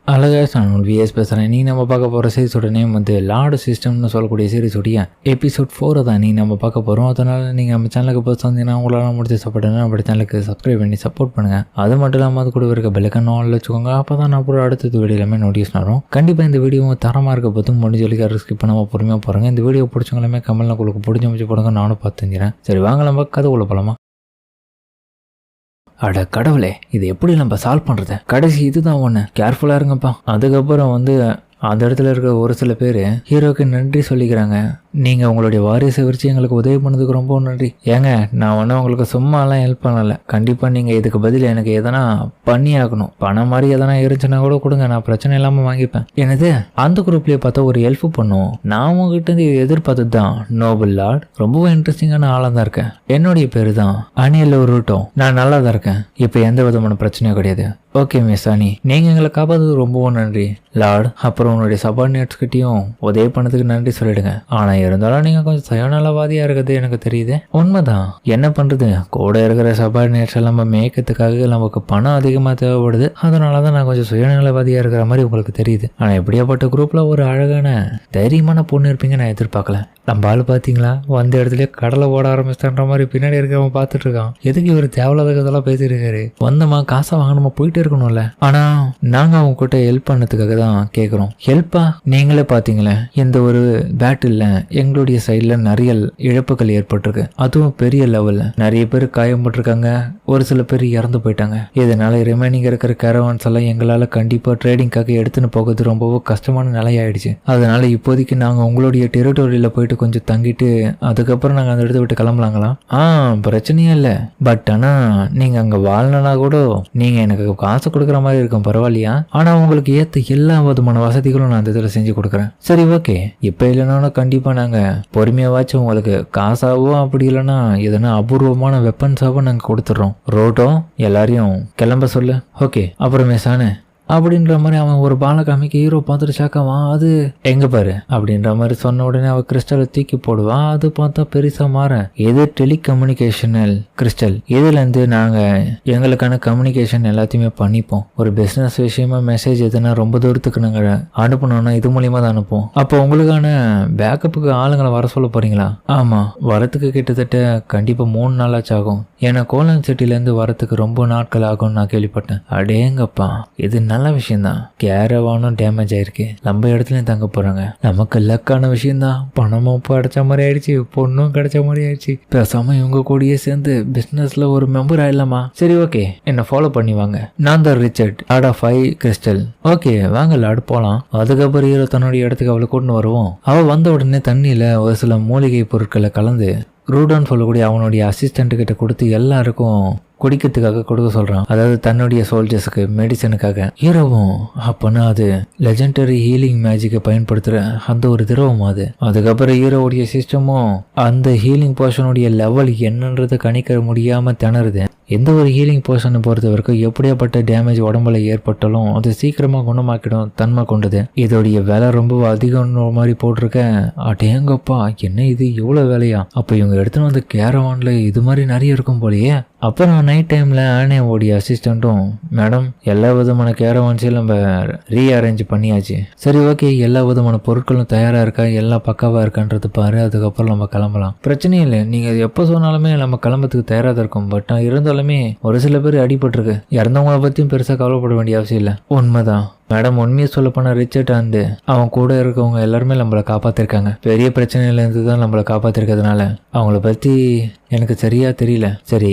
அழகா நான் விஎஸ் பேசுகிறேன். நீ நம்ம பார்க்க போகிற சீரிஸோட நேம் வந்து லார்டு சிஸ்டம்னு சொல்லக்கூடிய சீரிஸோடைய எபிசோட் 4 தான் நீ நம்ம பார்க்க போகிறோம். அதனால் நீங்கள் நம்ம சேனலுக்கு போய் வந்தீங்கன்னா உங்களால் முடிஞ்ச சப்போர்ட் நம்ம சேனலுக்கு சப்ஸ்கிரைப் பண்ணி சப்போர்ட் பண்ணுங்கள். அது மட்டும் இல்லாமல் அது கூட இருக்க பெல்லைக்கான ஆன்ல வச்சுக்கோங்க. அப்போ தான் நான் கூட அடுத்தது வீடியோ எல்லாமே நோட்டீஸ் வரும். கண்டிப்பாக இந்த வீடியோ தரமாக இருக்க பார்த்து முடிஞ்ச சொல்லி ஸ்கிப் பண்ணாமல் பொறுமையாக போகிறாங்க. இந்த வீடியோ பிடிச்சவங்களுமே கமெண்ட்ல உங்களுக்கு பிடிச்ச முடிச்சு போடுங்க. நானும் பார்த்துக்கிறேன். சரி வாங்க நம்ம கதை போலாமா. அட கடவுளே, இது எப்படி நம்ம சால்வ் பண்ணுறது? கடைசி இதுதான் ஒன்று, கேர்ஃபுல்லாக இருங்கப்பா. அதுக்கப்புறம் வந்து அந்த இடத்துல இருக்க ஒரு சில பேர் ஹீரோக்கு நன்றி சொல்லிக்கிறாங்க. நீங்கள் உங்களுடைய வாரிசை வச்சு எங்களுக்கு உதவி பண்ணதுக்கு ரொம்ப நன்றி. ஏங்க நான் ஒன்றும் உங்களுக்கு சும்மாலாம் ஹெல்ப் பண்ணலை. கண்டிப்பாக நீங்கள் இதுக்கு பதில் எனக்கு எதனா பண்ணி ஆகணும். பணம் மாதிரி எதனா இருந்துச்சுன்னா கூட கொடுங்க, நான் பிரச்சனை இல்லாமல் வாங்கிப்பேன். எனது அந்த குரூப்லேயே பார்த்தா ஒரு ஹெல்ப் பண்ணும். நான் உங்ககிட்ட எதிர்பார்த்தது தான் நோபல் லார்ட். ரொம்பவும் இன்ட்ரெஸ்டிங்கான ஆளாக தான் இருக்கேன். என்னுடைய பேர் தான் அனியல் ரூட்டோ. நான் நல்லா தான் இருக்கேன். இப்போ எந்த விதமான பிரச்சனையும் கிடையாது. ஓகே மிஸ் அனி, நீங்கள் எங்களை காப்பாற்றுறது ரொம்பவும் நன்றி லார்ட். அப்புறம் உன்னுடைய சபார்டினேட்ஸ் கிட்டையும் உதவி பண்ணதுக்கு நன்றி சொல்லிடுங்க. ஆனால் இருந்தாலும் நீங்கள் கொஞ்சம் சுயநலவாதியாக இருக்கிறது எனக்கு தெரியுது. உண்மைதான், என்ன பண்ணுறது, கூட இருக்கிற சபார்டினேட்ஸ் எல்லாம் மேய்க்கிறதுக்காக நமக்கு பணம் அதிகமாக தேவைப்படுது. அதனால தான் நான் கொஞ்சம் சுயநலவாதியாக இருக்கிற மாதிரி உங்களுக்கு தெரியுது. ஆனால் எப்படியாப்பட்ட குரூப்பில் ஒரு அழகான தைரியமான பொண்ணு இருப்பீங்க நான் எதிர்பார்க்கல. நம்ம ஆள் பார்த்தீங்களா, வந்த இடத்துல கடலை ஓட ஆரம்பிச்சிட்டான்ற மாதிரி பின்னாடி இருக்கிறவன் பார்த்துட்டு இருக்கான். எதுக்கு இவர் தேவையில்லாததெல்லாம் பேசிட்டு இருக்காரு? வந்தமா காசை வாங்கணுமா போயிட்டு இருக்கணும்ல. ஆனா நாங்க அவங்க கிட்ட ஹெல்ப் பண்ணதுக்காக தான் கேட்குறோம். ஹெல்ப்பா? நீங்களே பார்த்தீங்களே, எந்த ஒரு பேட்டில் எங்களுடைய சைட்ல நிறைய இழப்புகள் ஏற்பட்டிருக்கு. அதுவும் பெரிய லெவல்ல நிறைய பேர் காயப்பட்டிருக்காங்க. ஒரு சில பேர் இறந்து போயிட்டாங்க. இதனால ரிமைனிங் இருக்கிற கேரவான்ஸ் எல்லாம் எங்களால கண்டிப்பா ட்ரேடிங்காக எடுத்துன்னு போகிறது ரொம்பவும் கஷ்டமான நிலையாயிடுச்சு. அதனால இப்போதைக்கு நாங்க உங்களுடைய டெரிட்டோரியில போயிட்டு கொஞ்சம் தங்கிட்டு அதுக்கப்புறம் நாங்கள் அந்த இடத்த விட்டு கிளம்பலாங்களா? பிரச்சனையே இல்லை. பட் ஆனால் நீங்கள் அங்கே வாழ்னா கூட நீங்கள் எனக்கு காசு கொடுக்குற மாதிரி இருக்கும், பரவாயில்லையா? ஆனால் உங்களுக்கு ஏற்ற எல்லா விதமான வசதிகளும் நான் அந்த இதில் செஞ்சு கொடுக்குறேன். சரி ஓகே, இப்போ இல்லைனாலும் கண்டிப்பாக நாங்கள் பொறுமையாவாச்சும் உங்களுக்கு காசாவோ அப்படி இல்லைன்னா எதனா அபூர்வமான வெப்பன்ஸாவோ நாங்கள் கொடுத்துட்றோம். ரோட்டோ எல்லாரையும் கிளம்ப சொல்லு. ஓகே, அப்புறம் மேசானு அப்படின்ற மாதிரி அவன் ஒரு பாலை காமிக்க ஹீரோ பார்த்துட்டு ஷாக்காவான். அது எங்க பாரு அப்படின்ற மாதிரி சொன்ன உடனே அவன் கிறிஸ்டலை தூக்கி போடுவான். அது பார்த்தா பெருசா மாற இது டெலிகம்யூனிகேஷனல் கிறிஸ்டல். இதுல இருந்து நாங்க எங்களுக்கான கம்யூனிகேஷன் எல்லாத்தையுமே பண்ணிப்போம். ஒரு பிசினஸ் விஷயமா மெசேஜ் எதுனா ரொம்ப தூரத்துக்கு நாங்க அனுப்பணும்னா இது மூலியமா தான் அனுப்புவோம். அப்போ உங்களுக்கான பேக்கப்புக்கு ஆளுங்களை வர சொல்ல போறீங்களா? ஆமா, வரத்துக்கு கிட்டத்தட்ட கண்டிப்பா 3 நாளாச்சும் ஆகும். ஏன்னா கோலன் சிட்டில இருந்து வரத்துக்கு ரொம்ப நாட்கள் ஆகும்னு நான் கேள்விப்பட்டேன். அடேங்கப்பா, இது நல்ல விஷயம்தான். கேரவானும் டேமேஜ் ஆயிருக்கு, நம்ம இடத்துலயும் தங்க போறாங்க. நமக்கு லக்கான விஷயம்தான். பணமும் கிடைச்ச மாதிரி ஆயிடுச்சு, பொண்ணும் கிடைச்ச மாதிரி ஆயிடுச்சு. பேசாம இவங்க கூடயே சேர்ந்து பிசினஸ்ல ஒரு மெம்பர் ஆயிடலாமா? சரி ஓகே, என்ன ஃபாலோ பண்ணி வாங்க. நான் தான் Richard, lord of five crystal. Okay வாங்க லார்ட் போலாம். அதுக்கப்புறம் ஹீரோ தன்னுடைய இடத்துக்கு அவளை கூட்டின்னு வருவோம். அவ வந்த உடனே தண்ணியில ஒரு சில மூலிகை பொருட்களை கலந்து ரூடான்னு சொல்லக்கூடிய அவனுடைய அசிஸ்டன்ட் கிட்ட கொடுத்து எல்லாருக்கும் குடிக்கிறதுக்காக கொடுக்க சொல்றான். அதாவது தன்னுடைய சோல்ஜர்ஸுக்கு மெடிசனுக்காக. ஹீரோவும் அப்பனா அது லெஜெண்டரி ஹீலிங் மேஜிக்கை பயன்படுத்துற அந்த ஒரு திரவம் அது. அதுக்கப்புறம் ஹீரோவுடைய சிஸ்டமும் அந்த ஹீலிங் போர்ஷனுடைய லெவல் என்னன்றதை கணிக்க முடியாம திணறுது. எந்த ஒரு ஹீலிங் போர்ஷனை பொறுத்த வரைக்கும் எப்படியாப்பட்ட டேமேஜ் உடம்புல ஏற்பட்டாலும் அது சீக்கிரமா குணமாக்கிடும் தன்மை கொண்டது. இதோடைய விலை ரொம்ப அதிகம் மாதிரி போட்டிருக்கேன். அடேங்கப்பா, என்ன இது இவ்வளவு விலையா? அப்ப இவங்க எடுத்துன்னு வந்து கேரவான்ல இது மாதிரி நிறைய இருக்கும் போலயே. அப்புறம் நைட் டைம்ல ஆனேவோடைய அசிஸ்டண்ட்டும், மேடம் எல்லா விதமான கேரவான்ஸையும் நம்ம ரீஅரேஞ்ச் பண்ணியாச்சு. சரி ஓகே, எல்லா விதமான பொருட்களும் தயாரா இருக்கா, எல்லாம் பக்காவா இருக்கான்றது பாரு, அதுக்கப்புறம் நம்ம கிளம்பலாம். பிரச்சனையும் இல்லை, நீங்க எப்போ சொன்னாலுமே நம்ம கிளம்புறதுக்கு தயாரா தான் இருக்கும். பட் இருந்தாலுமே ஒரு சில பேர் அடிபட்டிருக்கு. இறந்தவங்களை பத்தியும் பெருசா கவலைப்பட வேண்டிய அவசியம் இல்லை. உண்மைதான் மேடம், உண்மையை சொல்ல போனா ரிச்சர்ட் அண்டு அவன் கூட இருக்கவங்க எல்லாருமே நம்மளை காப்பாத்திருக்காங்க. பெரிய பிரச்சனையில இருந்து தான் நம்மளை காப்பாத்திருக்கிறதுனால அவங்கள பத்தி எனக்கு சரியா தெரியல. சரி,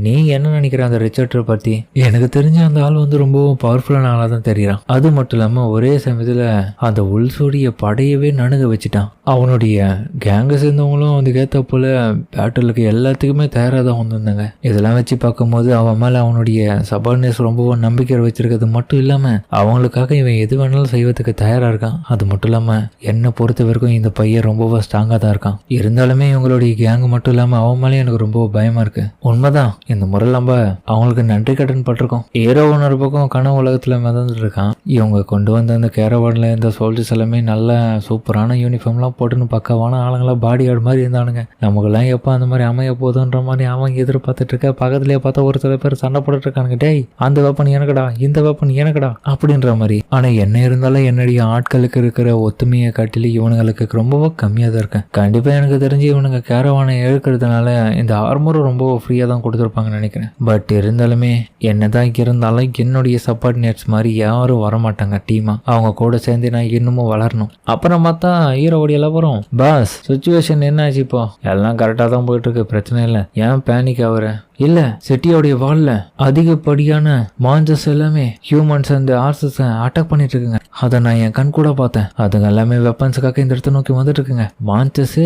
நீ என்ன நினைக்கிற அந்த ரிச்சர்ட்டை பத்தி? எனக்கு தெரிஞ்ச அந்த ஆள் வந்து ரொம்பவும் பவர்ஃபுல்லான ஆளா தான் தெரியறான். அது மட்டும் இல்லாம ஒரே சமயத்துல அந்த உள்சோடைய படையவே நணுக வச்சுட்டான். அவனுடைய கேங்க சேர்ந்தவங்களும் அதுக்கு ஏற்ற போல பேட்டலுக்கு எல்லாத்துக்குமே தயாராக தான் வந்திருந்தாங்க. இதெல்லாம் வச்சு பார்க்கும்போது அவன் மேல அவனுடைய சபார்டினேட்ஸ் ரொம்பவும் நம்பிக்கை வச்சிருக்கிறது மட்டும் இல்லாம அவங்களுக்கு இவன் எது வேணாலும் செய்வதற்கு தயாரா இருக்கான். அது மட்டும் இல்லாம என்னை பொறுத்த வரைக்கும் இந்த பையன் ரொம்பவும் ஸ்ட்ராங்கா தான் இருக்கான். இருந்தாலுமே இவங்களுடைய கேங் மட்டும் இல்லாம அவன் மேலே எனக்கு ரொம்ப பயமா இருக்கு. உண்மைதான், இந்த முறை நம்ம அவங்களுக்கு நன்றி கடன் பட்டிருக்கோம். ஹீரோ ஒரு பக்கம் கனவு உலகத்துல மிதந்துட்டு இருக்கான். இவங்க கொண்டு வந்த அந்த கேரவான்ல இந்த சோல்ஜர்ஸ் எல்லாமே நல்ல சூப்பரான யூனிஃபார்ம்லாம் போட்டுன்னு பக்கவான ஆளுங்களா பாடி கார்டு மாதிரி இருந்தானுங்க. நமக்குலாம் எப்போ அந்த மாதிரி அமைய போதுன்ற மாதிரி அவங்க எதிர்பார்த்துட்டு இருக்க. பக்கத்துலேயே பார்த்தா ஒரு சில பேர் சண்டை போட்டுட்டு இருக்கானுங்க. டேய், அந்த வெப்பன் எனக்குடா, இந்த வெப்பன் எனக்குடா அப்படின்ற மாதிரி. ஆனா என்ன இருந்தாலும் என்னுடைய ஆட்களுக்கு இருக்கிற ஒத்துமையை காட்டில இவனுங்களுக்கு ரொம்பவும் கம்மியாக தான் இருக்கேன். கண்டிப்பா எனக்கு தெரிஞ்சு இவனுங்க கேரவானை இழுக்கிறதுனால இந்த ஆர்மரும் ரொம்ப ஃப்ரீயா தான் கொடுத்துருப்பாங்கன்னு நினைக்கிறேன். பட் இருந்தாலுமே என்னதான் இருந்தாலும் என்னுடைய சப்பார்டினேட்ஸ் மாதிரி யாரும் வரமாட்டாங்க டீமா. அவங்க கூட சேர்ந்து நான் இன்னமும் வளரணும். அப்புறம் பார்த்தா ஹீரோடைய எல்லாரும் பாஸ் சுச்சுவேஷன் என்ன ஆச்சு, இப்போ எல்லாம் கரெக்டா தான் போயிட்டு இருக்கு, பிரச்சனை இல்லை, ஏன் பேனிக் ஆகுற? இல்ல, சிட்டியோடைய வால்ல அதிகப்படியான மான்சஸ் எல்லாமே ஹியூமன்ஸ் அண்ட் ஆர்சஸ் அட்டாக் பண்ணிட்டு இருக்குங்க. அதை நான் என் கண் கூட பார்த்தேன். அதுங்க எல்லாமே வெப்பன்ஸுக்காக இந்த இடத்த நோக்கி வந்துட்டு இருக்குங்க. மான்சஸ்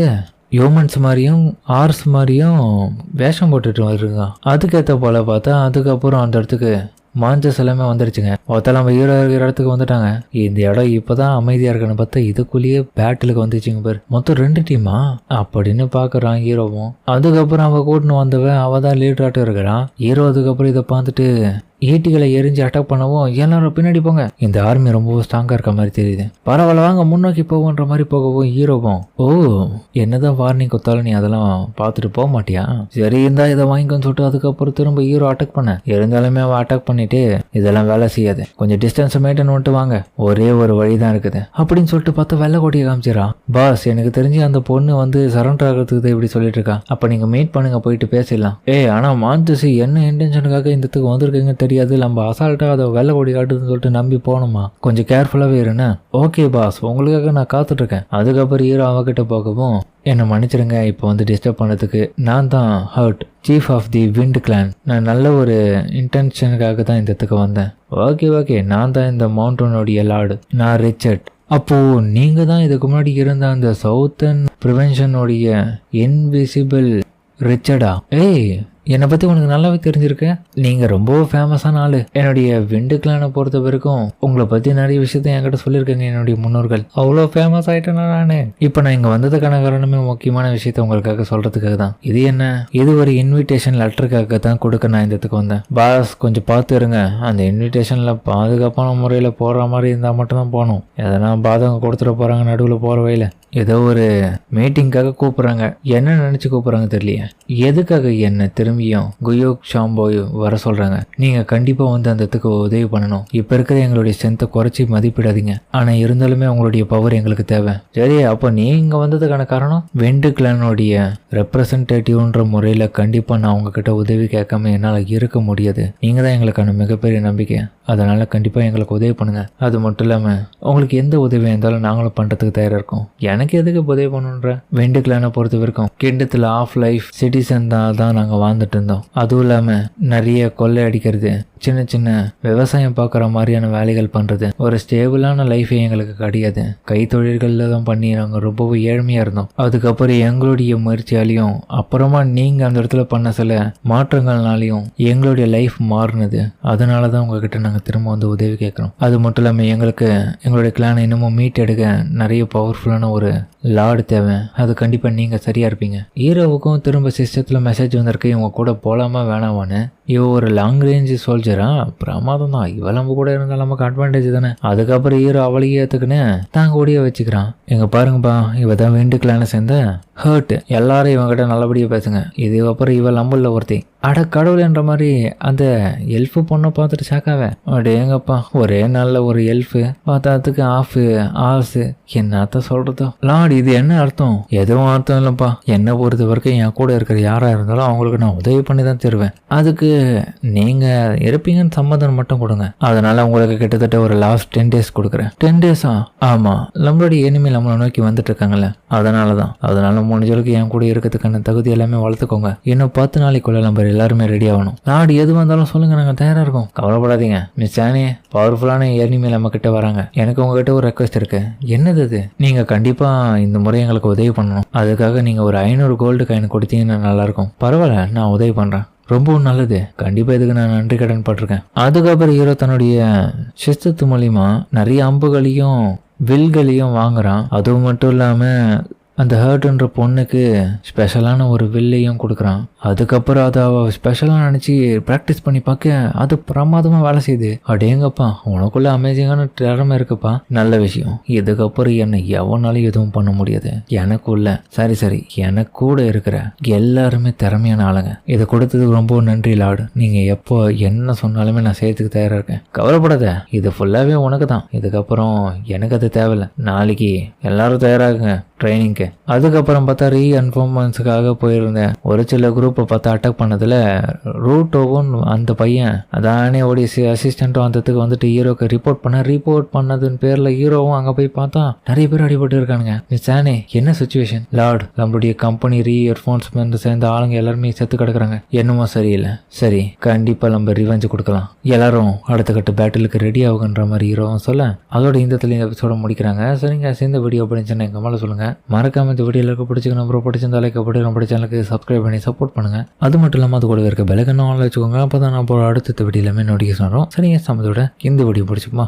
ஹியூமன்ஸ் மாதிரியும் ஆர்ஸ் மாதிரியும் வேஷம் போட்டுட்டு வந்துருங்க. அதுக்கேற்ற போல பார்த்தா அதுக்கப்புறம் அந்த இடத்துக்கு மான்சஸ் எல்லாமே வந்துருச்சுங்க. ஒருத்தர் நம்ம ஹீரோ இருக்கிற இடத்துக்கு வந்துட்டாங்க. இந்த இடம் இப்பதான் அமைதியா இருக்குன்னு பார்த்தா இதுக்குள்ளேயே பேட்டிலுக்கு வந்துச்சுங்க பேர். மொத்தம் 2 டீமா அப்படின்னு பாக்குறான் ஹீரோவும். அதுக்கப்புறம் அவ கூட்டின்னு வந்தவன் அவ தான் லீடராட்டம் இருக்கிறான். ஹீரோ அதுக்கப்புறம் இதை பார்த்துட்டு ஈட்டிகளை எரிஞ்சு அட்டாக் பண்ணவும் எல்லாரும் பின்னாடி போங்க, இந்த ஆர்மி ரொம்ப ஸ்ட்ராங்கா இருக்க மாதிரி தெரியுது, பரவாயில்ல வாங்க முன்னோக்கி போவோன்ற மாதிரி போகவும் ஹீரோவும் ஓ என்னதான் வார்னிங் கொடுத்தாலும் நீ அதெல்லாம் பார்த்துட்டு போக மாட்டியா, சரி இருந்தா இதை வாங்கிக்கோன்னு சொல்லிட்டு அதுக்கப்புறம் திரும்ப ஹீரோ அட்டாக் பண்ண. இருந்தாலுமே அவன் அட்டாக் பண்ணிட்டு இதெல்லாம் வேலை செய்யாது, கொஞ்சம் டிஸ்டன்ஸ் மெயின்டைன் பண்ணிட்டு வாங்க, ஒரே ஒரு வழி தான் இருக்குது அப்படின்னு சொல்லிட்டு பார்த்தா வெள்ளை கோட்டியை காமிச்சிடறான். பாஸ் எனக்கு தெரிஞ்சு அந்த பொண்ணு வந்து சரண்டர் ஆகிறதுக்கு இப்படி சொல்லிட்டு இருக்கா, அப்ப நீங்க மீட் பண்ணுங்க போயிட்டு பேசிடலாம். ஆனா மான்சஸ் என்ன இன்டென்ஷனுக்காக இந்த இடத்துக்கு வந்திருக்கீங்க தெரியாது, நம்ம அசால்ட்டா அதை வெள்ளை கொடி காட்டுதுன்னு சொல்லிட்டு நம்பி போகணுமா, கொஞ்சம் கேர்ஃபுல்லாவே இருன்னு. ஓகே பாஸ், உங்களுக்காக நான் காத்துட்டு இருக்கேன். அதுக்கப்புறம் ஹீரோ அவகிட்ட போகவும் என்னை மன்னிச்சிடுங்க, இப்போ வந்து டிஸ்டர்ப் பண்ணதுக்கு, நான் தான் Hurt, chief of the wind clan, நான் நல்ல ஒரு இன்டென்ஷனுக்காக தான் இந்த இடத்துக்கு வந்தேன். ஓகே நான் தான் இந்த மவுண்டனுடைய லார்டு, நான் ரிச்சர்ட். அப்போ நீங்க தான் இதுக்கு முன்னாடி இருந்த அந்த சவுத்தன் ப்ரிவென்ஷனுடைய இன்விசிபிள் ரிச்சர்டா? என்னை பற்றி உனக்கு நல்லாவே தெரிஞ்சிருக்கு, நீங்கள் ரொம்ப ஃபேமஸான ஆள். என்னுடைய விண்டு கிளானை பொறுத்த வரைக்கும் உங்களை பற்றி நிறைய விஷயத்த என்கிட்ட சொல்லியிருக்கேங்க என்னுடைய முன்னோர்கள். அவ்வளோ ஃபேமஸ் ஆகிட்டேன்னா நான் இப்போ நான் இங்கே வந்ததுக்கான காரணமே முக்கியமான விஷயத்த உங்களுக்காக சொல்கிறதுக்காக தான். இது என்ன, இது ஒரு இன்விடேஷன் லெட்டருக்காக தான் கொடுக்க நான் இந்த இடத்துக்கு வந்தேன். பாஸ் கொஞ்சம் பார்த்து இருங்க, அந்த இன்விடேஷனில் பாதுகாப்பான முறையில் போடுற மாதிரி இருந்தால் மட்டும்தான் போகணும். எதனா பாதகம் கொடுத்துட போகிறாங்க நடுவில் போகிற வழியில். ஏதோ ஒரு மீட்டிங்காக கூப்பிட்றாங்க, என்ன நினச்சி கூப்பிட்றாங்க தெரியலையே. எதுக்காக என்ன திரும்பியும் குயோக் ஷாம்போய் வர சொல்கிறாங்க. நீங்கள் கண்டிப்பாக வந்து அந்த இடத்துக்கு உதவி பண்ணணும். இப்போ இருக்கிற எங்களுடைய ஸ்ட்ரென்த்தை குறைச்சி மதிப்பிடாதீங்க, ஆனால் இருந்தாலுமே உங்களுடைய பவர் எங்களுக்கு தேவை. சரி, அப்போ நீ இங்கே வந்ததுக்கான காரணம் வெண்டு கிளானுடைய ரெப்ரசன்டேட்டிவ்ன்ற முறையில் கண்டிப்பாக நான் உங்ககிட்ட உதவி கேட்காம என்னால் இருக்க முடியாது. நீங்கள் தான் எங்களுக்கான மிகப்பெரிய நம்பிக்கை, அதனால் கண்டிப்பாக எங்களுக்கு உதவி பண்ணுங்கள். அது மட்டும் இல்லாமல் உங்களுக்கு எந்த உதவியாக இருந்தாலும் நாங்களும் பண்ணுறதுக்கு தயாராக இருக்கோம். எனக்கு எதுக்கு உதவி பண்ணுன்ற, வெண்டு கிளானை பொறுத்த வரைக்கும் கிண்டத்தில் ஆஃப் லைஃப் சிட்டிசன் தான் நாங்கள் வாழ்ந்துட்டு இருந்தோம். அதுவும் இல்லாமல் நிறைய கொள்ளை அடிக்கிறது, சின்ன விவசாயம் பார்க்குற மாதிரியான வேலைகள் பண்ணுறது, ஒரு ஸ்டேபிளான லைஃபே எங்களுக்கு கிடையாது. கைத்தொழில்களில் தான் பண்ணி நாங்கள் ரொம்பவும் ஏழ்மையாக இருந்தோம். அதுக்கப்புறம் எங்களுடைய முயற்சியாலையும் அப்புறமா நீங்கள் அந்த இடத்துல பண்ண சில மாற்றங்கள்னாலையும் எங்களுடைய லைஃப் மாறினது. அதனால தான் உங்ககிட்ட நாங்கள் திரும்ப வந்து உதவி கேட்குறோம். அது மட்டும் இல்லாமல் எங்களுக்கு எங்களுடைய கிளானை இன்னமும் மீட் எடுக்க நிறைய பவர்ஃபுல்லான ஒரு லார்டு தேவை. அது கண்டிப்பாக நீங்கள் சரியாக இருப்பீங்க. ஹீரோவுக்கும் திரும்ப சிஸ்டத்தில் மெசேஜ் வந்திருக்கு, இவங்க கூட போகலாமா வேணாமான்னு. இவ ஒரு லாங் ரேஞ்ச் சோல்ஜரா, பிரமாதம் தான், இவ நம்ம கூட இருந்தால் நமக்கு அட்வான்டேஜ் தானே. அதுக்கப்புறம் ஹீரோ அவளையே ஏற்றுக்குன்னு தாங்க ஓடிய வச்சுக்கிறான். எங்க பாருங்கப்பா, இவ தான் வேண்டுக்கலான்னு சேர்ந்த ஹர்ட், எல்லாரும் இவங்கிட்ட நல்லபடியாக பேசுங்க. இதுக்கப்புறம் இவ நம்பல ஒருத்தி. அட கடவுள்ன்ற மாதிரி அந்த எல்ஃபு பொண்ணை பார்த்துட்டு ஷாக்காவேன். அடேங்கப்பா, ஒரே நல்ல ஒரு எல்ஃபு பார்த்ததுக்கு ஆசு என்னத்த சொல்றதோ. லார்டு இது என்ன அர்த்தம்? எதுவும் அர்த்தம் இல்லைப்பா, என்னை பொறுத்த வரைக்கும் என் கூட இருக்கிற யாராக இருந்தாலும் அவங்களுக்கு நான் உதவி பண்ணி தான் தருவேன். அதுக்கு நீங்க இருப்பீங்கன்னு சம்மதம் மட்டும் கொடுங்க. அதனால உங்களுக்கு கிட்டத்தட்ட ஒரு லாஸ்ட் 10 days கொடுக்குறேன். 10 days-ஆ? ஆமா, நம்மளுடைய எனிமி நம்மளை நோக்கி வந்துட்டு இருக்காங்கல்ல, அதனால முடிஞ்சளவுக்கு என் கூட இருக்கிறதுக்கான தகுதி எல்லாமே வளர்த்துக்கோங்க. இன்னும் 10 நாளைக்குள்ள நம்ம எல்லாருமே ரெடி ஆகணும். நாடு எது வந்தாலும் சொல்லுங்க, நாங்கள் தயாரா இருக்கோம். கவலைப்படாதீங்க மிஸ் சானி, பவர்ஃபுல்லான எனிமி நம்ம கிட்ட வராங்க. எனக்கு உங்ககிட்ட ஒரு ரெக்வஸ்ட் இருக்கு. என்னது அது? நீங்க கண்டிப்பா இந்த முறை எங்களுக்கு உதவி பண்ணணும். அதுக்காக நீங்க ஒரு 500 கோல்டு காயின் கொடுத்தீங்கன்னா நல்லா இருக்கும். பரவாயில்ல, நான் உதவி பண்றேன். ரொம்பவும் நல்லது, கண்டிப்பா இதுக்கு நான் நன்றி கடன் பட்டிருக்கேன். அதுக்கப்புறம் ஹீரோ தன்னுடைய சிஸ்டத்து மூலியமா நிறைய அம்புகளையும் வில்களையும் வாங்குறான். அதுவும் மட்டும் இல்லாம அந்த ஹர்ட்ன்ற பொண்ணுக்கு ஸ்பெஷலான ஒரு வில்லையும் கொடுக்குறான். அதுக்கப்புறம் அதை அவள் ஸ்பெஷலாக நினச்சி ப்ராக்டிஸ் பண்ணி பார்க்க அது பிரமாதமாக வேலை செய்யுது. அடேங்கப்பா, உனக்குள்ள அமேசிங்கான திறமை இருக்குப்பா, நல்ல விஷயம். இதுக்கப்புறம் என்னை எவனாலும் எதுவும் பண்ண முடியாது. எனக்குள்ள சரி எனக்கு கூட இருக்கிற எல்லாருமே திறமையான ஆளுங்க. இதை கொடுத்ததுக்கு ரொம்ப நன்றி லார்டு. நீங்கள் எப்போ என்ன சொன்னாலுமே நான் செய்யறதுக்கு தயாராக இருக்கேன். கவலைப்படாத, இது ஃபுல்லாகவே உனக்கு தான். இதுக்கப்புறம் எனக்கு அது தேவையில்லை. நாளைக்கு எல்லாரும் தயாராகுங்க ட்ரைனிங்க்கு. அதுக்கப்புறம் பார்த்தா ரீஎன்ஃபார்மன்ஸுக்காக போயிருந்தேன். ஒரு சில குரூப்பை பார்த்து அட்டாக் பண்ணதில் ரூட்டோவும் அந்த பையன் அதானே ஓடி அசிஸ்டண்ட்டும் அந்தத்துக்கு வந்துட்டு ஹீரோக்கு ரிப்போர்ட் பண்ணதுன்னு பேரில் ஹீரோவும் அங்கே போய் பார்த்தா நிறைய பேர் அடிபட்டு இருக்கானுங்க. மிஸ் ஆனே, என்ன சுச்சுவேஷன் லார்ட்? நம்மளுடைய கம்பெனி ரீஎன்ஃபோர்ஸ்மெண்ட் சேர்ந்த ஆளுங்க எல்லாருமே செத்து கிடக்குறாங்க. என்னமோ சரியில்லை. சரி, கண்டிப்பாக நம்ம ரிவெஞ்ச் கொடுக்கலாம். எல்லாரும் அடுத்த கட்ட பேட்டிலுக்கு ரெடி ஆகுன்ற மாதிரி ஹீரோவும் சொல்ல அதோட இந்த எபிசோட முடிக்கிறாங்க. சரிங்க, இந்த வீடியோ படிச்சுன்னா எங்கள் மேலே சொல்லுங்கள். மறக்காம இந்த வீடியோக்கு பிடிச்சிக்க நம்பர் பிடிச்சிருந்தா லைக் அப்படி நம்ம சேனலுக்கு சப்ஸ்கிரைப் பண்ணி சப்போர்ட் பண்ணுங்க. அது மட்டும் இல்லாமல் அது கூட இருக்க பெல்லைக்கன் ஆன்ல வச்சுக்கோங்க. அப்போ தான் நான் அடுத்த வீடியோலுமே நோட்டிஃபிகேஷன் வரும். சரிங்க, சமத்தோட இந்த வீடியோ பிடிச்சிக்குமா?